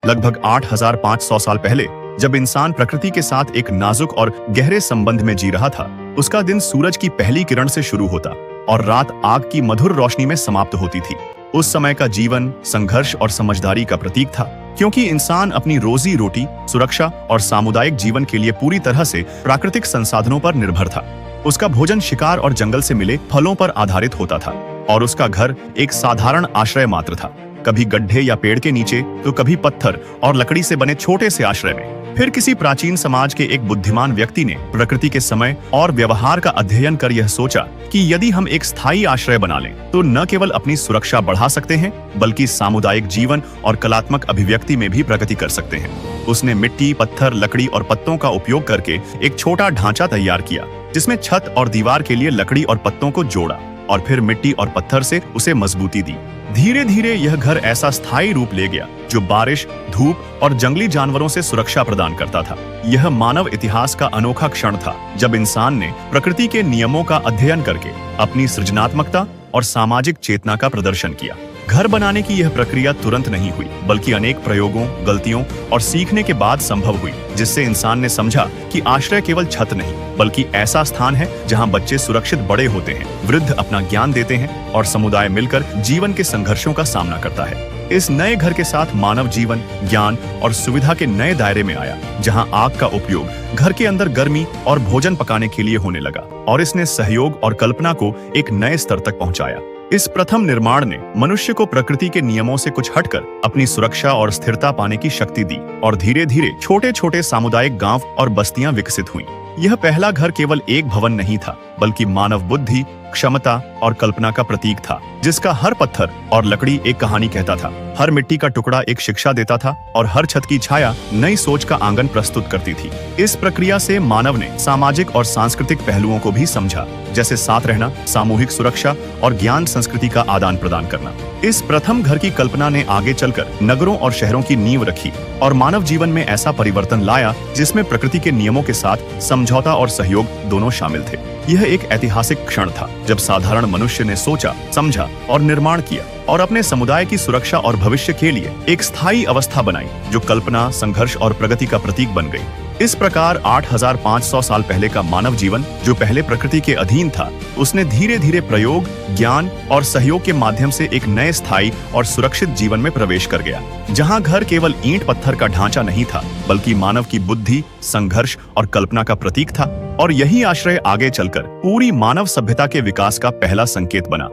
लगभग 8,500 साल पहले जब इंसान प्रकृति के साथ एक नाजुक और गहरे संबंध में जी रहा था, उसका दिन सूरज की पहली किरण से शुरू होता और रात आग की मधुर रोशनी में समाप्त होती थी। उस समय का जीवन संघर्ष और समझदारी का प्रतीक था, क्योंकि इंसान अपनी रोजी रोटी, सुरक्षा और सामुदायिक जीवन के लिए पूरी तरह से प्राकृतिक संसाधनों पर निर्भर था। उसका भोजन शिकार और जंगल से मिले फलों पर आधारित होता था और उसका घर एक साधारण आश्रय मात्र था, कभी गड्ढे या पेड़ के नीचे तो कभी पत्थर और लकड़ी से बने छोटे से आश्रय में। फिर किसी प्राचीन समाज के एक बुद्धिमान व्यक्ति ने प्रकृति के समय और व्यवहार का अध्ययन कर यह सोचा कि यदि हम एक स्थायी आश्रय बना लें तो न केवल अपनी सुरक्षा बढ़ा सकते हैं, बल्कि सामुदायिक जीवन और कलात्मक अभिव्यक्ति में भी प्रगति कर सकते हैं। उसने मिट्टी, पत्थर, लकड़ी और पत्तों का उपयोग करके एक छोटा ढांचा तैयार किया, जिसमें छत और दीवार के लिए लकड़ी और पत्तों को जोड़ा और फिर मिट्टी और पत्थर से उसे मजबूती दी। धीरे धीरे यह घर ऐसा स्थायी रूप ले गया जो बारिश, धूप और जंगली जानवरों से सुरक्षा प्रदान करता था। यह मानव इतिहास का अनोखा क्षण था जब इंसान ने प्रकृति के नियमों का अध्ययन करके अपनी सृजनात्मकता और सामाजिक चेतना का प्रदर्शन किया। घर बनाने की यह प्रक्रिया तुरंत नहीं हुई, बल्कि अनेक प्रयोगों, गलतियों और सीखने के बाद संभव हुई, जिससे इंसान ने समझा कि आश्रय केवल छत नहीं, बल्कि ऐसा स्थान है जहां बच्चे सुरक्षित बड़े होते हैं, वृद्ध अपना ज्ञान देते हैं और समुदाय मिलकर जीवन के संघर्षों का सामना करता है। इस नए घर के साथ मानव जीवन, ज्ञान और सुविधा के नए दायरे में आया, जहां आग का उपयोग घर के अंदर गर्मी और भोजन पकाने के लिए होने लगा और इसने सहयोग और कल्पना को एक नए स्तर तक पहुंचाया। इस प्रथम निर्माण ने मनुष्य को प्रकृति के नियमों से कुछ हटकर अपनी सुरक्षा और स्थिरता पाने की शक्ति दी और धीरे धीरे छोटे छोटे सामुदायिक गांव और बस्तियां विकसित हुईं। यह पहला घर केवल एक भवन नहीं था, बल्कि मानव बुद्धि, क्षमता और कल्पना का प्रतीक था, जिसका हर पत्थर और लकड़ी एक कहानी कहता था, हर मिट्टी का टुकड़ा एक शिक्षा देता था और हर छत की छाया नई सोच का आंगन प्रस्तुत करती थी। इस प्रक्रिया से मानव ने सामाजिक और सांस्कृतिक पहलुओं को भी समझा, जैसे साथ रहना, सामूहिक सुरक्षा और ज्ञान संस्कृति का आदान प्रदान करना। इस प्रथम घर की कल्पना ने आगे चलकर नगरों और शहरों की नींव रखी और मानव जीवन में ऐसा परिवर्तन लाया जिसमें प्रकृति के नियमों के साथ समझौता और सहयोग दोनों शामिल थे। यह एक ऐतिहासिक क्षण था जब साधारण मनुष्य ने सोचा, समझा और निर्माण किया और अपने समुदाय की सुरक्षा और भविष्य के लिए एक स्थायी अवस्था बनाई, जो कल्पना, संघर्ष और प्रगति का प्रतीक बन गई। इस प्रकार 8,500 साल पहले का मानव जीवन, जो पहले प्रकृति के अधीन था, उसने धीरे धीरे प्रयोग, ज्ञान और सहयोग के माध्यम से एक नए स्थायी और सुरक्षित जीवन में प्रवेश कर गया, जहां घर केवल ईंट पत्थर का ढांचा नहीं था, बल्कि मानव की बुद्धि, संघर्ष और कल्पना का प्रतीक था। और यही आश्रय आगे चलकर पूरी मानव सभ्यता के विकास का पहला संकेत बना।